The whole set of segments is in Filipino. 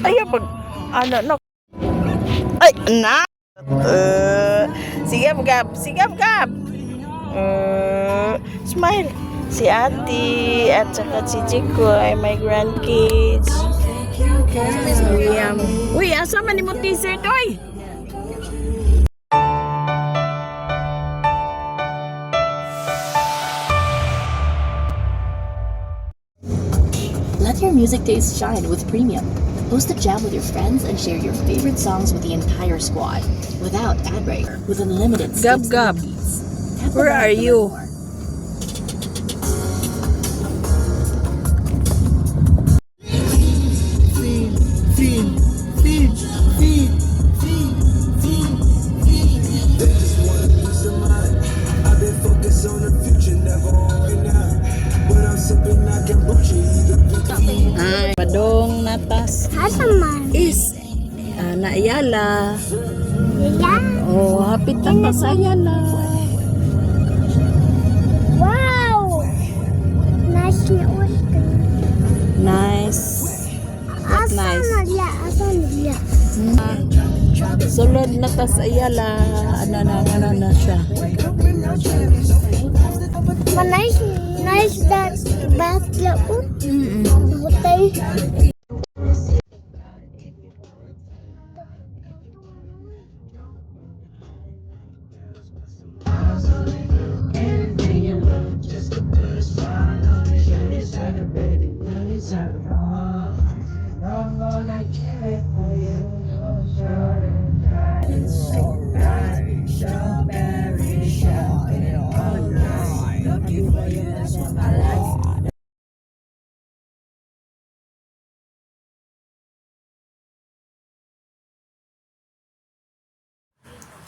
Ay, pag, ano, no. Ay, na. Sige, Gab. Sige, Gab. Smile. Si Ate at saka si Chico ay my grandkids. William. Uy, asa man ni mo t-shirt, oy? Let your music taste shine with Premium. Host a jam with your friends and share your favorite songs with the entire squad without ad break with unlimited Gab, skips Gab. and repeats. Tap the Where button are to learn you? more. Ay, Badong Natas Asaman. is Naayala. Yaya. Oh, hapit na pa sa Ayala. Wow. Nice ni Oscar. Nice. What Asa nice? nila? Asa nila? Sulod na ta sa Ayala. Ano na siya. Nice, nice that basketball. Hotel.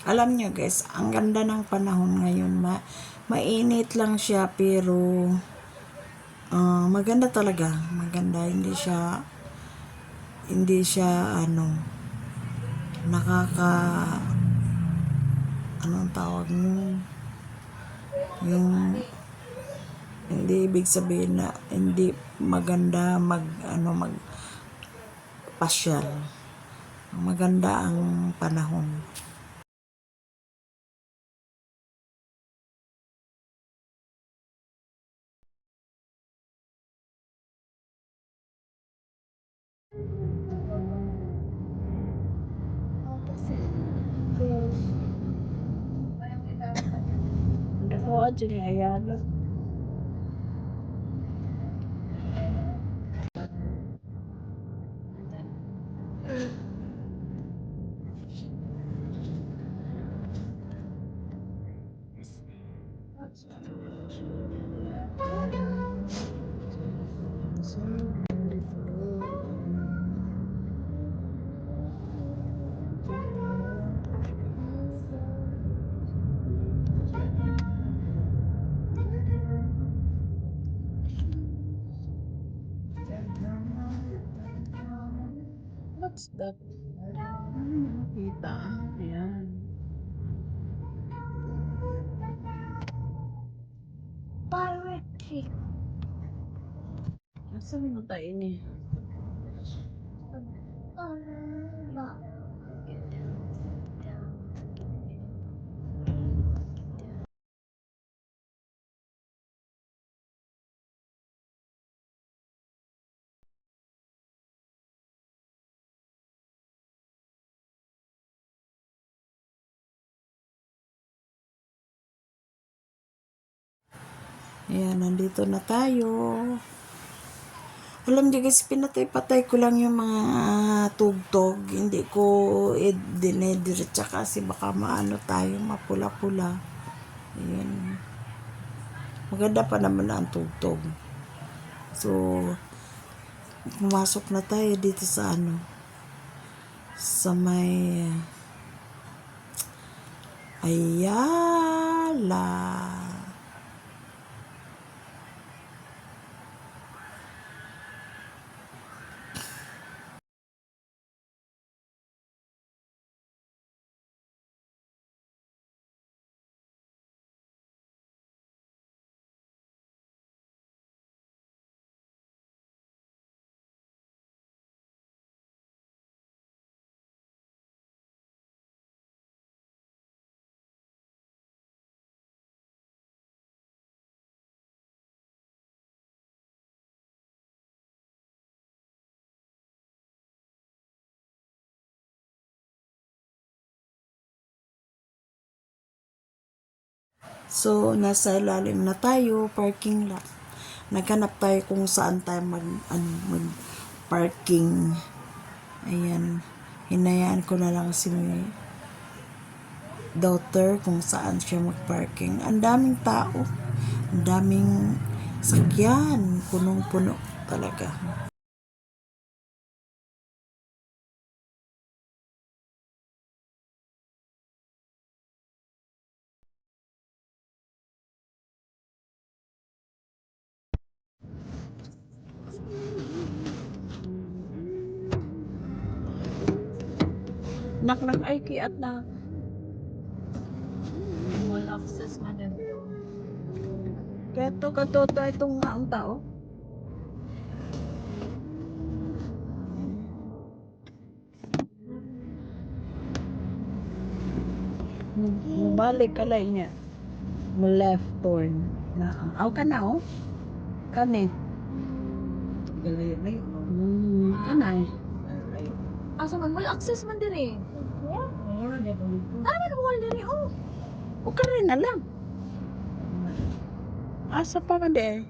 Alam nyo guys, ang ganda ng panahon ngayon. Mainit lang siya pero maganda talaga. Maganda. Hindi siya ano, nakaka, anong tawag nyo? Yung, hindi ibig sabihin na hindi maganda pasyal. Maganda ang panahon. Ako aja ni Ayala. What's that? Kita. Ayan. Pirate. Asa mo tayo ini? Ayan, nandito na tayo. Alam niyo guys, pinatay-patay ko lang yung mga tugtog. Hindi ko dinediretsa kasi baka maano tayo, mapula-pula. Ayan. Maganda pa naman ang tugtog. So, pumasok na tayo dito sa ano, sa may Ayala. So, nasa ilalim na tayo, parking lot. Naghanap tayo kung saan tayo mag parking. Ayan. Hinayaan ko na lang si daughter kung saan siya mag-parking. Ang daming tao. Ang daming sakyan. Punong-puno talaga. Nak ay kiat na. Wala access man dito. Kaya to katoto itong nga ang tao. Mubalik ka lang niya. Mo left turn. Aw ka na oh. Kani. Anay. Asa man wala access man diri. Ano man wala diri oh. O ka rin na lang. Asa pa man de.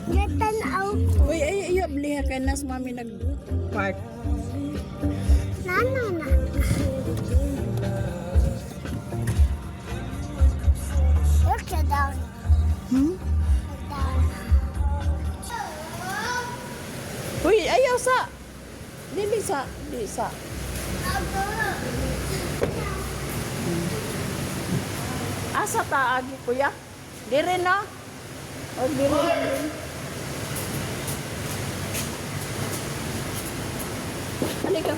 Natanaw. Uy, ay, bliha kay nas mami nag-park. Nana na. Look at down. Hmm? Down. Uy, ayaw sa. Dili sa. Dili sa. Asa taagi kuya? Dire na. O dire. Halika.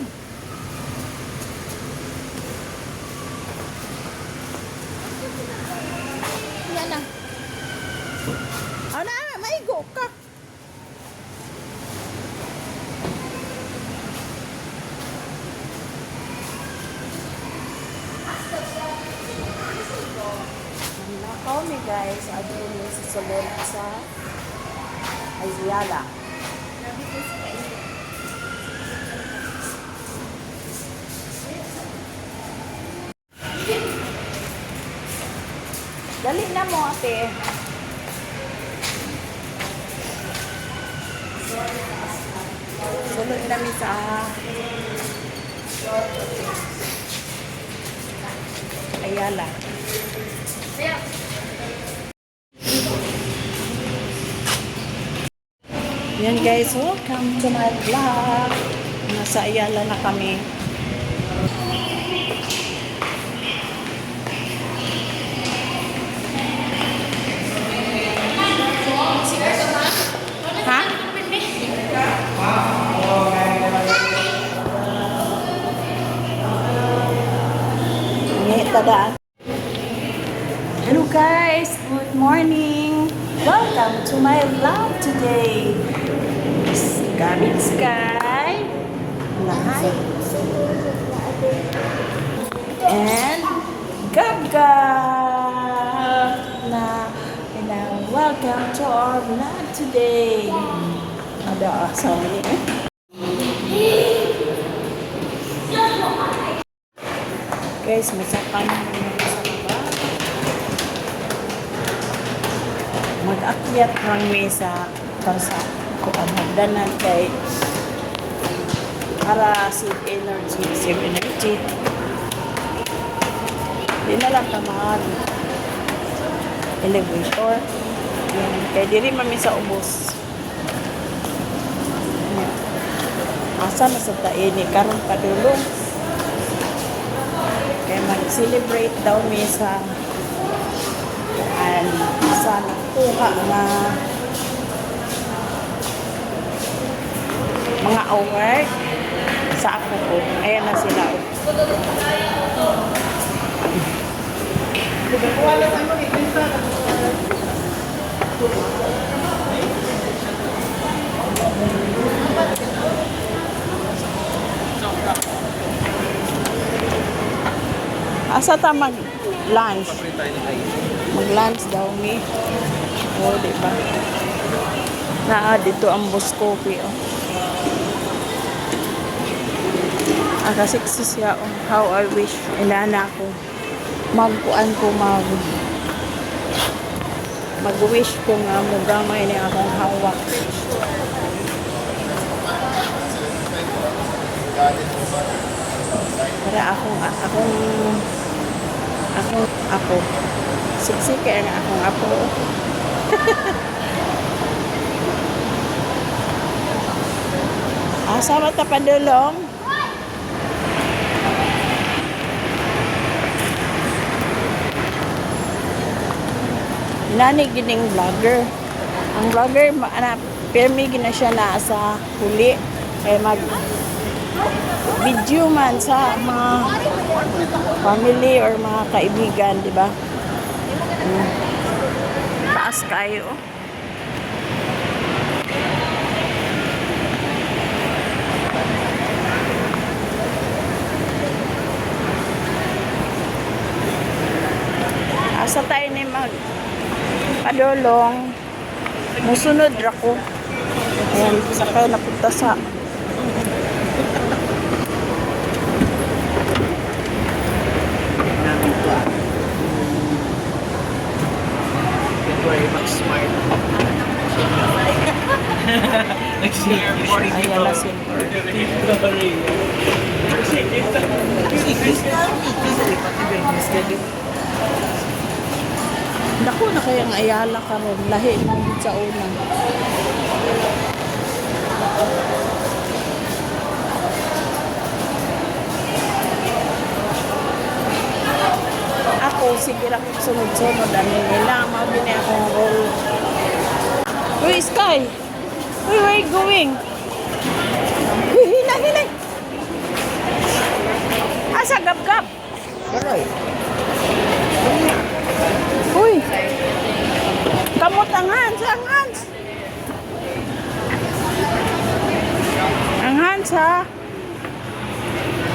Yan na. Ana, maigo ka. Nakaw ni guys, adun ni sa sulod sa Ayala. Dali na mo ate. Sulod namin sa Ayala. Yan guys, welcome to my vlog. Nasa Ayala na kami. Ha? Ini tadaan. Hello guys, good morning. Welcome to my vlog today. Gamit Sky. Lahat. And Gaga. Welcome to our vlog today. Ada asal ni. Guys, masakan mag-akyat ng mesa sa kuan hagdanan kay para save energy. Di na lang tamad elevator. Yan. Kaya diri mami sa ubos. Yan. Asa na sa taini karon padulong. Kaya mag-celebrate daw mi sa sa nakuha na mga award sa ako ko. Ayan na sila. Asa ta mag-lunch? Mag-lunch daw ni. Oh, di ba? Dito ang Boss Coffee, oh. Kasi siya, oh, how I wish. Inana ko. Magkuan ko mag-wish ko nga mo gamay ni akong hawak. Para akong apo. Siksik kaya nga akong apo. Sama ta padulong. Nani gining vlogger. Ang vlogger pirmi gina siya na sa huli kay mag video man sa mga family or mga kaibigan, di ba? Taas kayo. Asa tayo ni mag padulong. Musunod ra ko. Ayan, sakay napunta sa Ayala Silver. Dako na kayang Ayala karon, lahi mo sa una. Ako sige ra ko sunod-sunod ani nila mao gini akong role. Uy, Sky. Uy, where are you going? Uy, hinay. Asa gab-gab? Uy. Kamot ang Hans, Ang Hans, ha?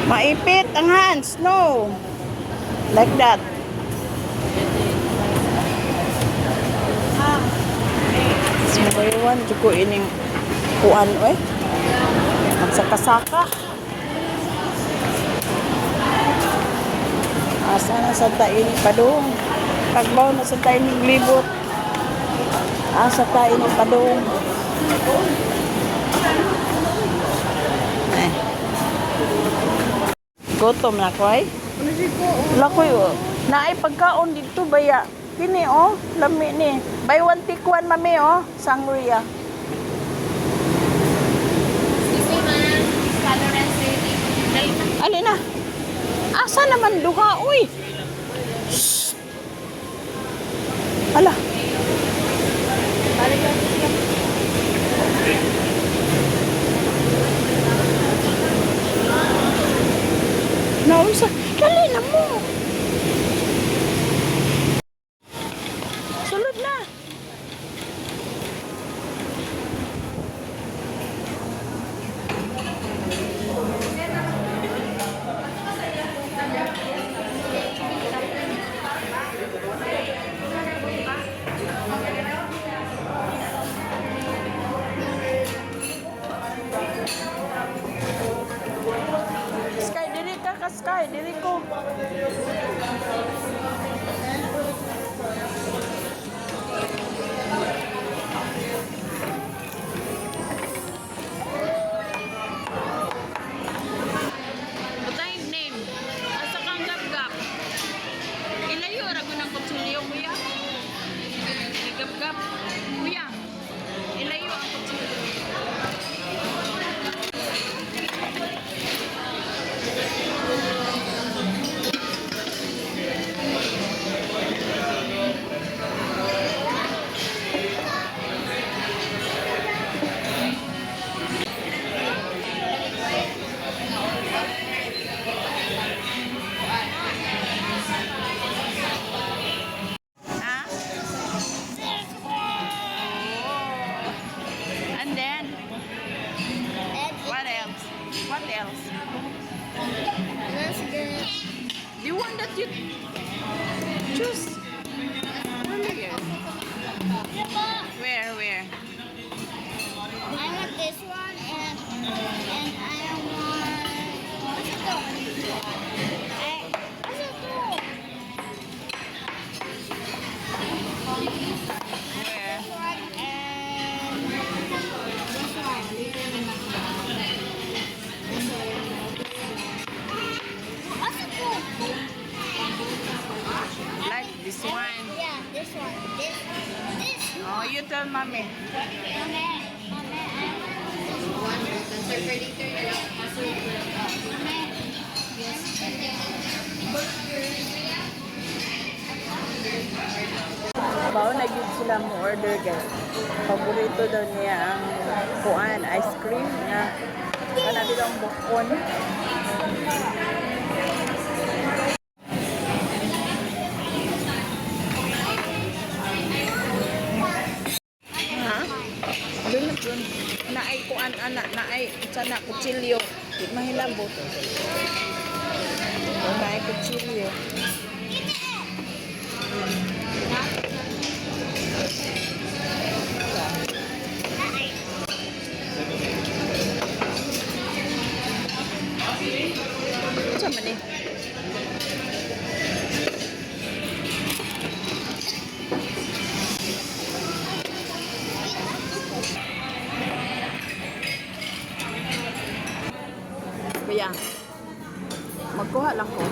Maipit ang Hans, no. Like that. Sinubaywan, juko ining kuan, oy. Magsaka-saka. Asa na sa tain padung. Pagbaw na sa tain ng libot. Asa tain ng padung. Gutom na ko ay. Wala ko yun. Naay pagkaon dito baya. Kini oh, lami ni. Buy one take one mami oh, sangria. Alin na? Asa naman duha uy? Shh. Ala. Naunsa, dali na mo. Sulod na. Sky, dili ko. Where? Also cool. Like this one. Yeah, this one. This. Oh, you tell mommy. Bawa na yun sila mo order guys. Paborito daw niya ang kuan, ice cream nga kanadi ang bukon. Ha? Dun naay kuan anak, naay sana kutsilyo. Di mahilabot. Naay kutsilyo. Sama ni. Kuya, magkuha lang ko.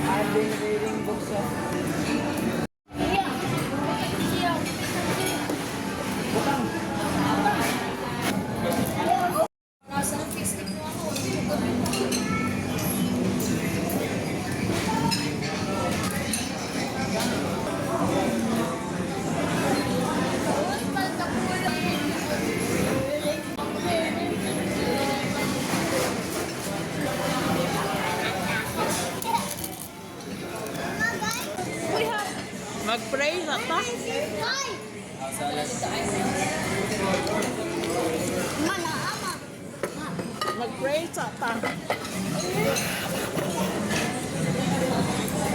I've been reading books of mag-pray sa ta. Mag-pray sa ta.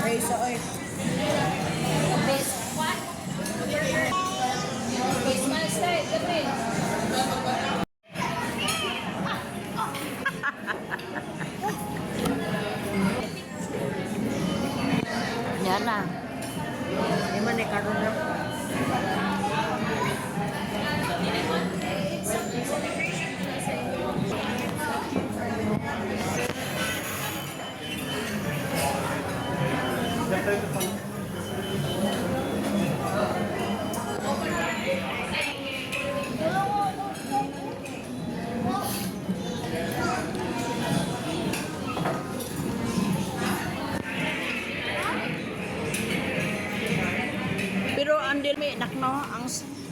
Pray sa oy. Yan na. Di man ni karon na. Pero ang Del nakno ang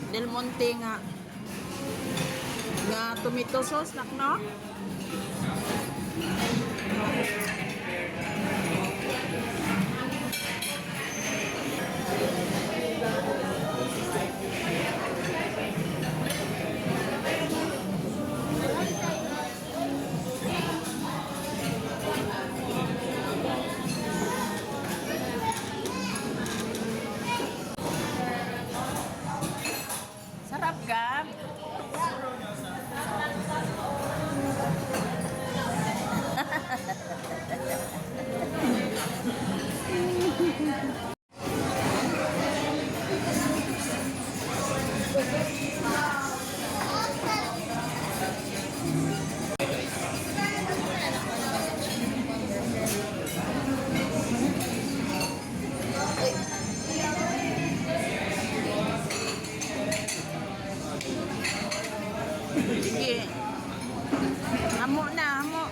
Del Monte nga tomato sauce nakno. Sarap ka? Sige. Hamo na, hamo.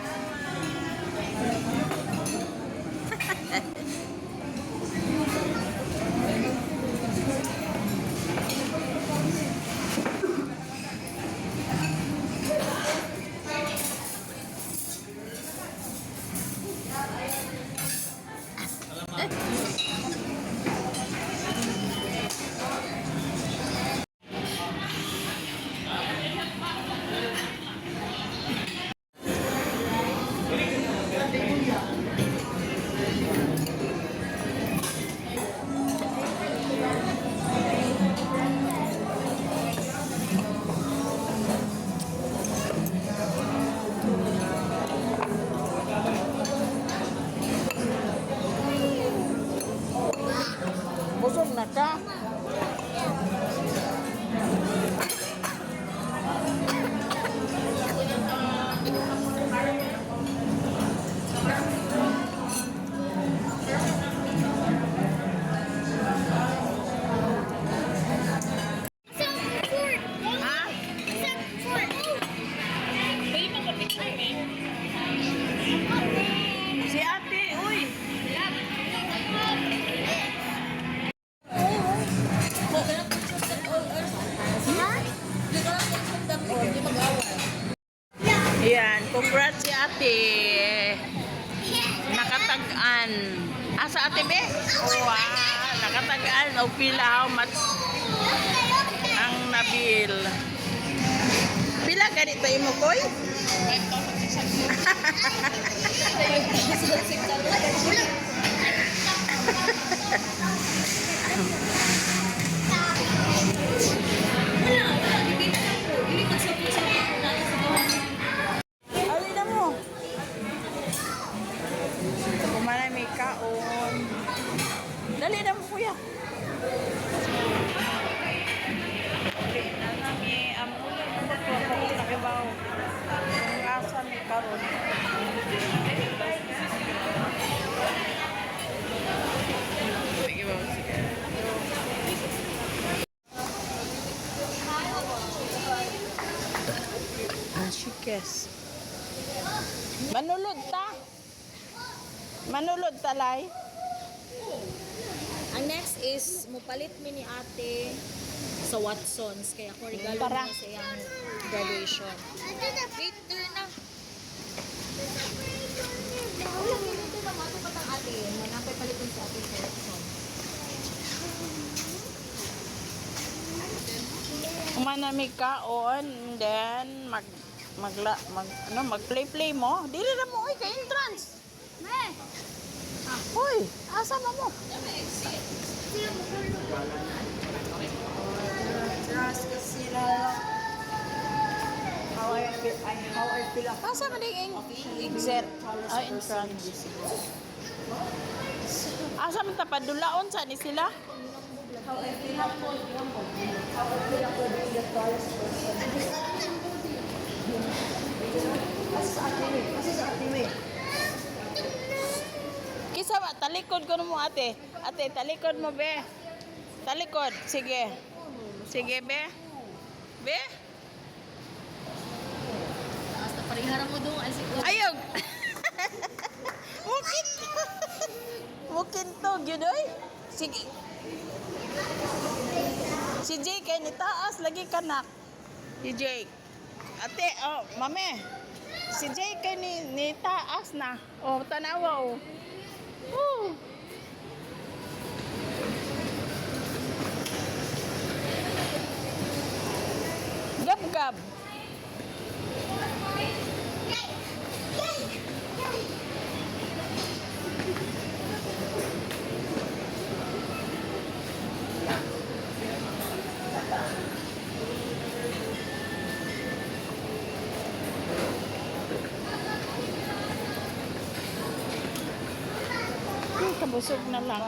Congrats si ate. Nakatag-an. Asa ate be? Wow, nakatag-an. O pila how much ang nabil. Pila ganito imo koy? 5,600. Ali na mo. Kumanay may kaon. Dali na mo kuya. Amulan mo ba ito? Nakibaw. Kung asa may karon. Nakibaw. Shikes. Manulod ta. Manulod talay. Ang next is mupalit mi ni ate sa Watsons kaya ako regalo Tara. niya sa iyang graduation. Wait, turn na. Wala, minuto na mato pa tang ate. Manapay palitin sa ate sa Watsons. Kumana may kaon, then mag-play mo. Dili na mo, kay entrance. Hoy, asa mo mo? Asa man ding exit? Entrance. Asa man tapadulaon sa ni sila? Kisa ba, talikod ko mo ate. Ate, talikod mo be. Talikod, sige. Sige be. Be? Basta parihara mo doon ay siguro. Ayog! Mukin to. Mukin to, gyudoy. Sige. Si Jake kay ni taas lagi kanak. Si Jake. Ate, oh, mame. Si Jake kay ni taas na. Oh, tanawa oh. Gab-gab. Kabusog na lang.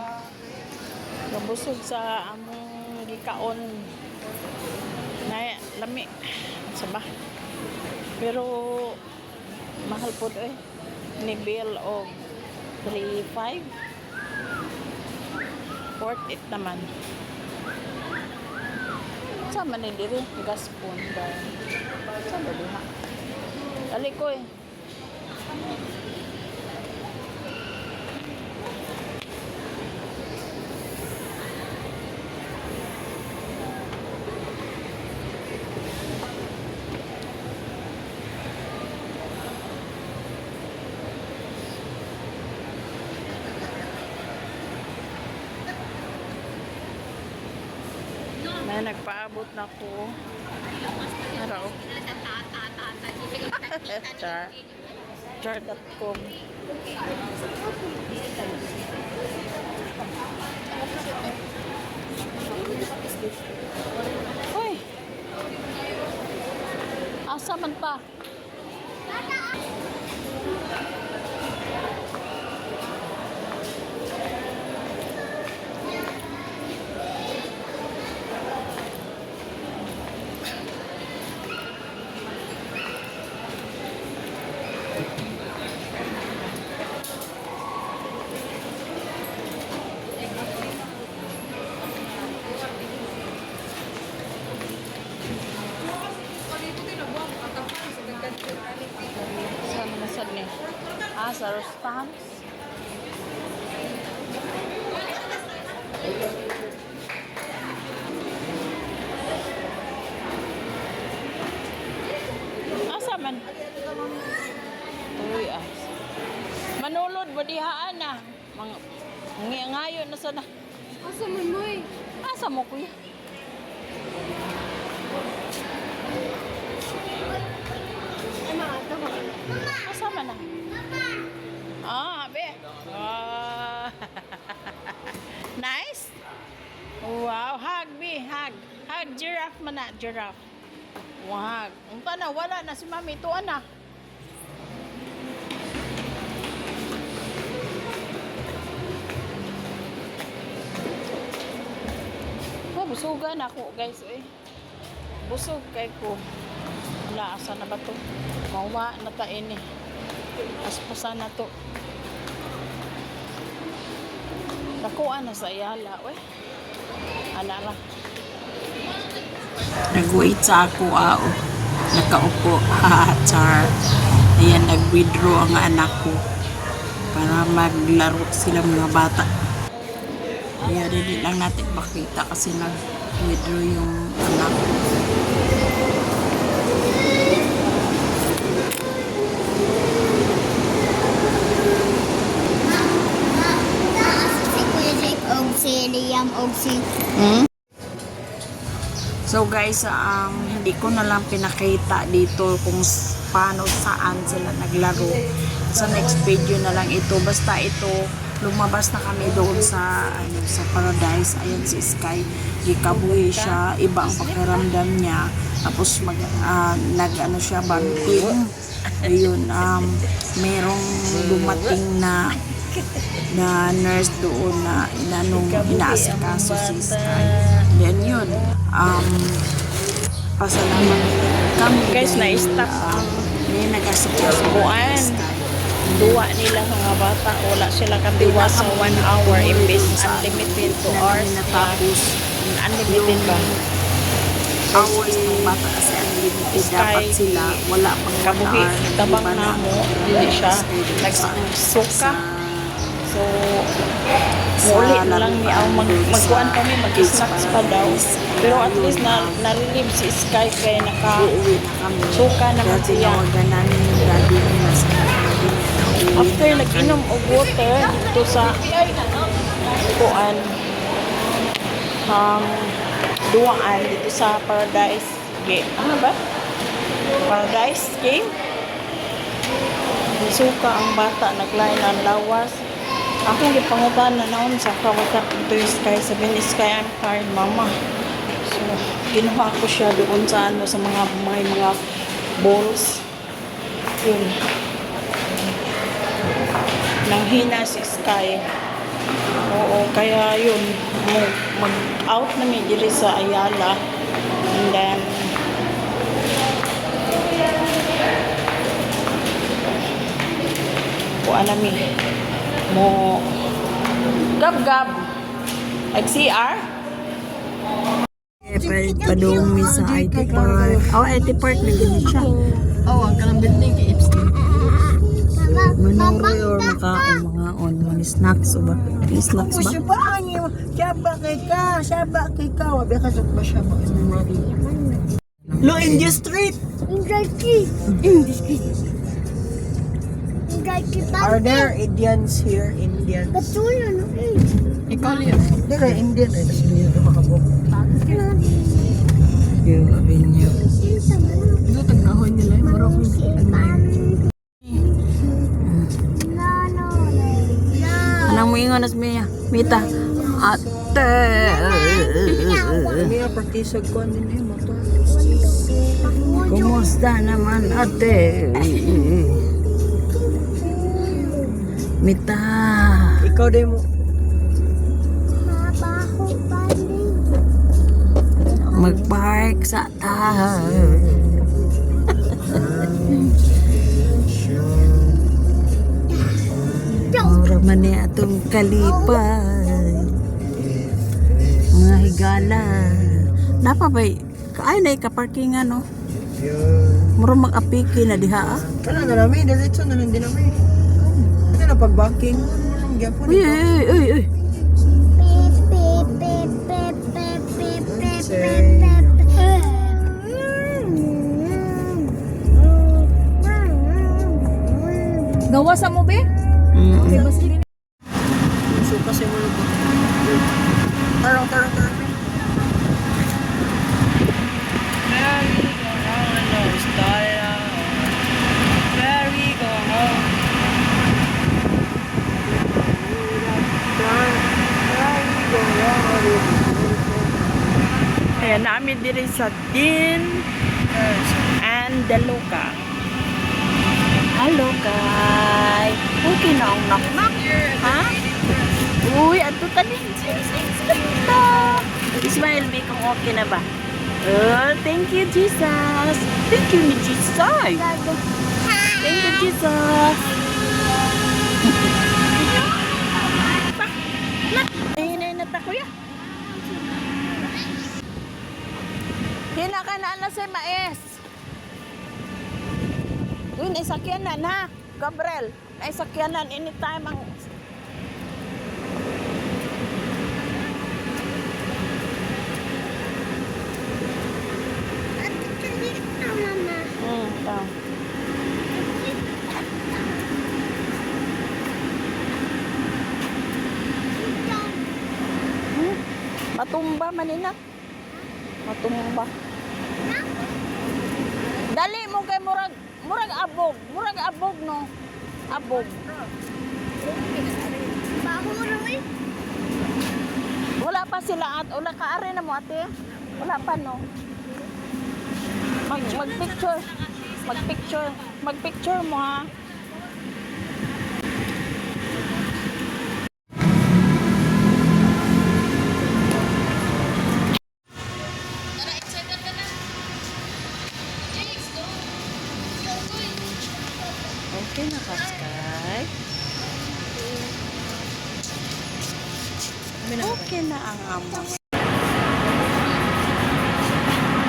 Kabusog sa among gikaon. Na lami. Sa ba? Pero mahal po eh. Ni bill og 3.5. Worth it naman. Sama ni diri gas pon ba. Sama diha. Dali ko eh. May nagpaabot na ko. Araw. Char.com. Hoy! Asa man pa? Saan nasad niya? Sa Rostams. Asa man? Uy, ah. Manulod ba dihaan na? Ngayon na sana. Asa man mo eh? Asa mo kuya? Asa man na? Be. Ah. Nice. Wow, hug me, hug. Hug giraffe man na, giraffe. Wag. Unta na wala na si Mami tuan na. Busugan ako guys eh. Busog kay ko. Wala asa na ba to? Mawa na ta ini. Aspusan na to. Nakuha na sa Ayala we. Ana ra. Nag-wait sa ako, nakaupo, char. Ayan, nag-withdraw ang anak ko para maglaro sila mga bata. Kaya hindi lang natin makita kasi nag-withdraw yung anak ko. Si Kuya Jake og si Liam og si So guys, hindi ko na lang pinakita dito kung paano saan sila naglaro. Sa next video na lang ito. Basta ito, lumabas na kami doon sa sa Paradise. Ayan si Sky. Gikabuhi siya. Iba ang pakiramdam niya. Tapos nag-ano siya, bumping. Ayun, merong dumating na nurse doon na inaasikaso si Sky. Then yun, pasalamat kami Guys, dahil, na-stop may nag-asikaso buwan. Duwa nila mga bata. Wala sila kabiwa sa 1 hour. Imbes unlimited 2 hours. Natapos Unlimited ba? hours ng bata kasi unlimited dapat sila wala pang 1 Kabuhi, hour tabang Iba na mo. Hindi siya. Nagsuka. So, muli na lang ni ang magkuhan kami, mag-snacks pa daw. Pero at least nalilib si Sky kaya uuwi na kami suka naman kaya siya. tinawagan namin yung daddy nila sa After nag-inom og water dito sa kuan duwaan dito sa Paradise Game. Ano ba? Paradise Game? Suka ang bata, naglain ang lawas. Akong gipangutan na naon sa kawata to Sky. Sabi ni Sky, I'm tired, mama. So, kinuha ko siya doon sa sa mga balls. Yun. Nanghina si Sky. Oo, kaya yun. Mag-out namin diri sa Ayala. And then, kuha namin. Gab-gab. Nag-CR? padumi sa IT Park. IT Park na ganun siya. Oh, ang kanang building kay Epstein. Manuroy or makaon mga mga snacks o ba? May snacks ba? Siya ba kay ka? Wabi ka sa ba siya ba? Lo, India Street! Are there Indians here? Indians? Ikaw liyo. Hindi ka Indian. Ay, tas niyo ito makabok. Yung avenue. Ito, tagkahon nila. Marok Anong mo ingon as Mita? Ate! May partisag ko din eh, motor. Kumusta naman ate? Mita! Ikaw din mo. Mag-park sa Mura man niya atong kalipay. Mga higala. Napa ba? Ay na ika-parking ano? Mura mag-apiki na diha ah. Kala na namin, diretso na lang din namin. Ito na pag-banking. Anong gyapon Uy, ito? uy, uy, uy. Gawa sa mo, be? Mm. Okay, basta din. Suka sa mo lugo. Tarong. Ayan, namin diri sa Din and Deluca. Hello, guys. Okay na ang knock-knock. Ha? Uy, ato tanin. Ismail, may kung okay na ba? Oh, thank you, Jesus. Thank you, ni Jesus. Thank you, Jesus. Hinay na ta, kuya. Hina ka na sa mais. Uy, naisakyanan ha. Gabriel, naisakyanan anytime ang... Tao. Matumba manina. Matumba. Dali mo kay murag abog no. Abog. Wala pa sila at wala ka are na mo ate. Wala pa no. Magpicture mo ha. Okay na ka, Sky. Okay na ang amo.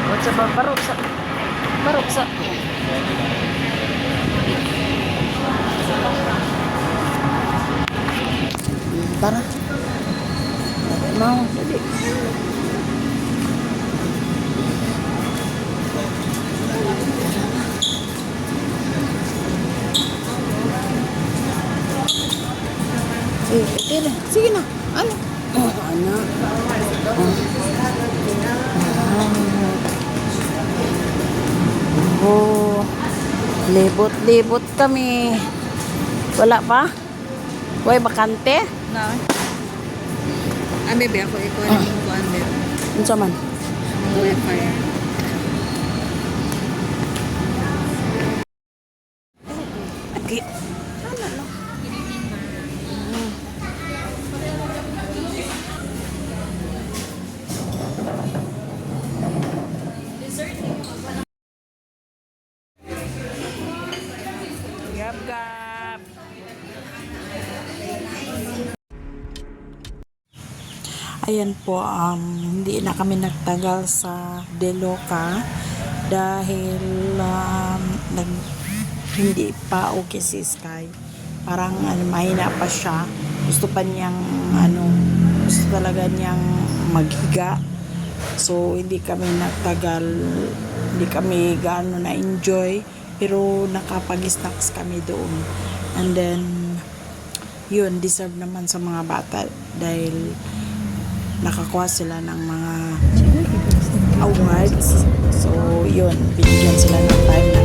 What's up, barok sa. Tara. Mau, dali. Okay na. Sige na. Ano? Ano? Oh. Libot-libot kami. Wala pa? Uy, bakante? Na. Maybe ako ikaw na yung kuan din. Unsa man? Fire. Okay. Gab. Ayan po, hindi na kami nagtagal sa Deloca dahil hindi pa okay si Sky. Parang mahina pa siya. Gusto pa niyang gusto talaga niyang maghiga. So hindi kami nagtagal, hindi kami gaano na-enjoy, pero nakapag-snacks kami doon. And then yun, deserve naman sa mga bata dahil nakakuha sila ng mga awards. So, yun, binigyan sila ng time na